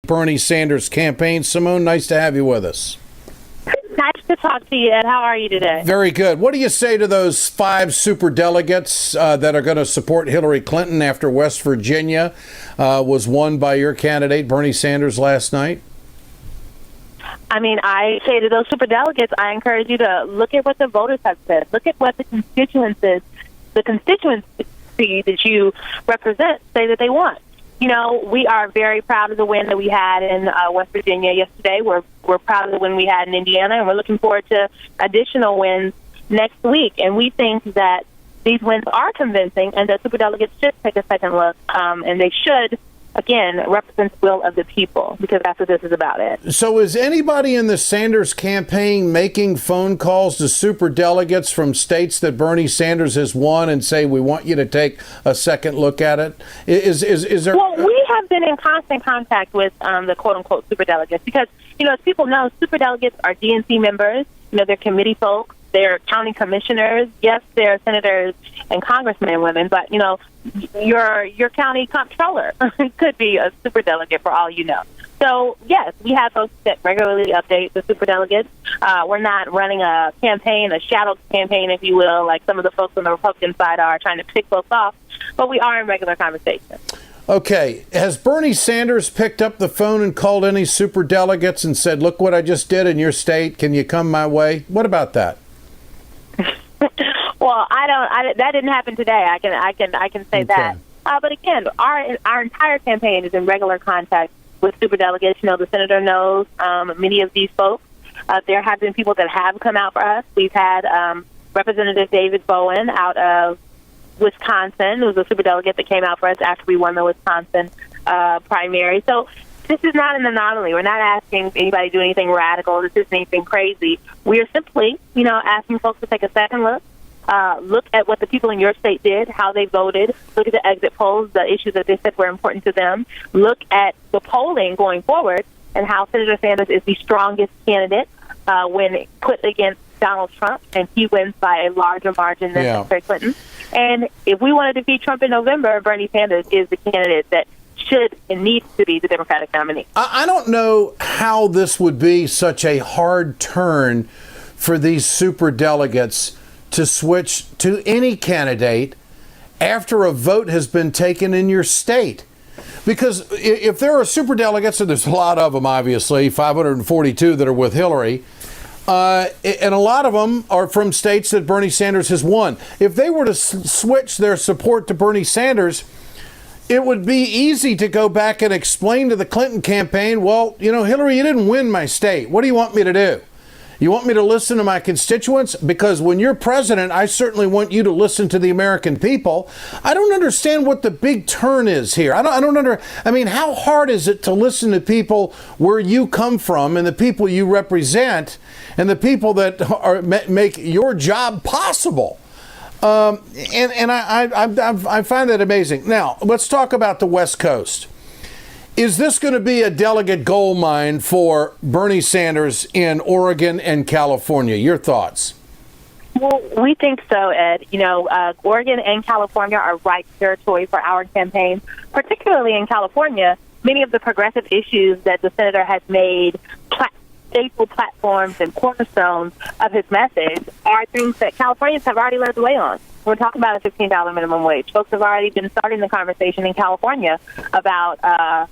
Bernie Sanders campaign. Symone, nice to have you with us. Nice to talk to you, Ed. How are you today? Very good. What do you say to those 5 superdelegates that are going to support Hillary Clinton after West Virginia was won by your candidate, Bernie Sanders, last night? I mean, I say to those superdelegates, I encourage you to look at what the voters have said. Look at what the constituency that you represent say that they want. You know, we are very proud of the win that we had in West Virginia yesterday. We're proud of the win we had in Indiana, and we're looking forward to additional wins next week. And we think that these wins are convincing, and that superdelegates should take a second look, and they should, again, represent the will of the people, because that's what this is about. It. So is anybody in the Sanders campaign making phone calls to superdelegates from states that Bernie Sanders has won and say, we want you to take a second look at it? Is there... Well, we have been in constant contact with the quote-unquote superdelegates because, you know, as people know, superdelegates are DNC members. You know, they're committee folks. They're county commissioners. Yes, they're senators and congressmen and women, but, you know, your county comptroller could be a superdelegate for all you know. So, yes, we have folks that regularly update the superdelegates. We're not running a campaign, a shadow campaign, if you will, like some of the folks on the Republican side are trying to pick folks off, but we are in regular conversation. Okay. Has Bernie Sanders picked up the phone and called any superdelegates and said, look what I just did in your state. Can you come my way? What about that? Well, that didn't happen today. I can say that. But again, our entire campaign is in regular contact with superdelegates. You know, the senator knows many of these folks. There have been people that have come out for us. We've had Representative David Bowen out of Wisconsin, who was a superdelegate that came out for us after we won the Wisconsin primary. So this is not an anomaly. We're not asking anybody to do anything radical. This isn't anything crazy. We are simply, you know, asking folks to take a second look. Look at what the people in your state did, how they voted. Look at the exit polls, the issues that they said were important to them. Look at the polling going forward and how Senator Sanders is the strongest candidate when put against Donald Trump, and he wins by a larger margin than Secretary Clinton. And if we want to defeat Trump in November, Bernie Sanders is the candidate that should and needs to be the Democratic nominee. I don't know how this would be such a hard turn for these superdelegates to switch to any candidate after a vote has been taken in your state. Because if there are superdelegates, and there's a lot of them, obviously, 542 that are with Hillary, and a lot of them are from states that Bernie Sanders has won. If they were to switch their support to Bernie Sanders, it would be easy to go back and explain to the Clinton campaign, well, you know, Hillary, you didn't win my state. What do you want me to do? You want me to listen to my constituents? Because when you're president, I certainly want you to listen to the American people. I don't understand what the big turn is here. I mean, how hard is it to listen to people where you come from and the people you represent and the people that make your job possible? I find that amazing. Now, let's talk about the West Coast. Is this going to be a delegate gold mine for Bernie Sanders in Oregon and California? Your thoughts? Well, we think so, Ed. You know, Oregon and California are ripe territory for our campaign, particularly in California. Many of the progressive issues that the senator has made staple platforms and cornerstones of his message are things that Californians have already led the way on. We're talking about a $15 minimum wage. Folks have already been starting the conversation in California about,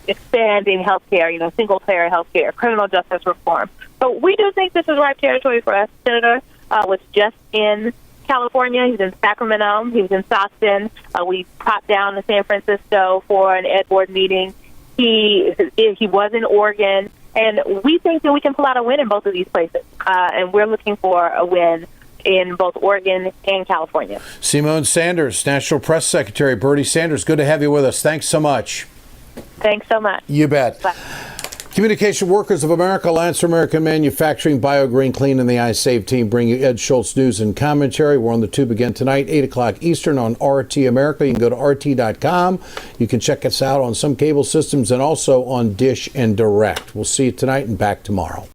expanding health care, single-payer health care, criminal justice reform. So we do think this is ripe territory for us. Senator was just in California. He was in Sacramento. He was in Stockton. We popped down to San Francisco for an Ed Board meeting. He was in Oregon. And we think that we can pull out a win in both of these places. And we're looking for a win in both Oregon and California. Symone Sanders, National Press Secretary. Bernie Sanders, good to have you with us. Thanks so much. Thanks so much. You bet. Bye. Communication Workers of America, Alliance for American Manufacturing, Bio Green Clean, and the iSave team bring you Ed Schultz news and commentary. We're on the tube again tonight, 8 o'clock Eastern on RT America. You can go to RT.com. You can check us out on some cable systems and also on Dish and Direct. We'll see you tonight and back tomorrow.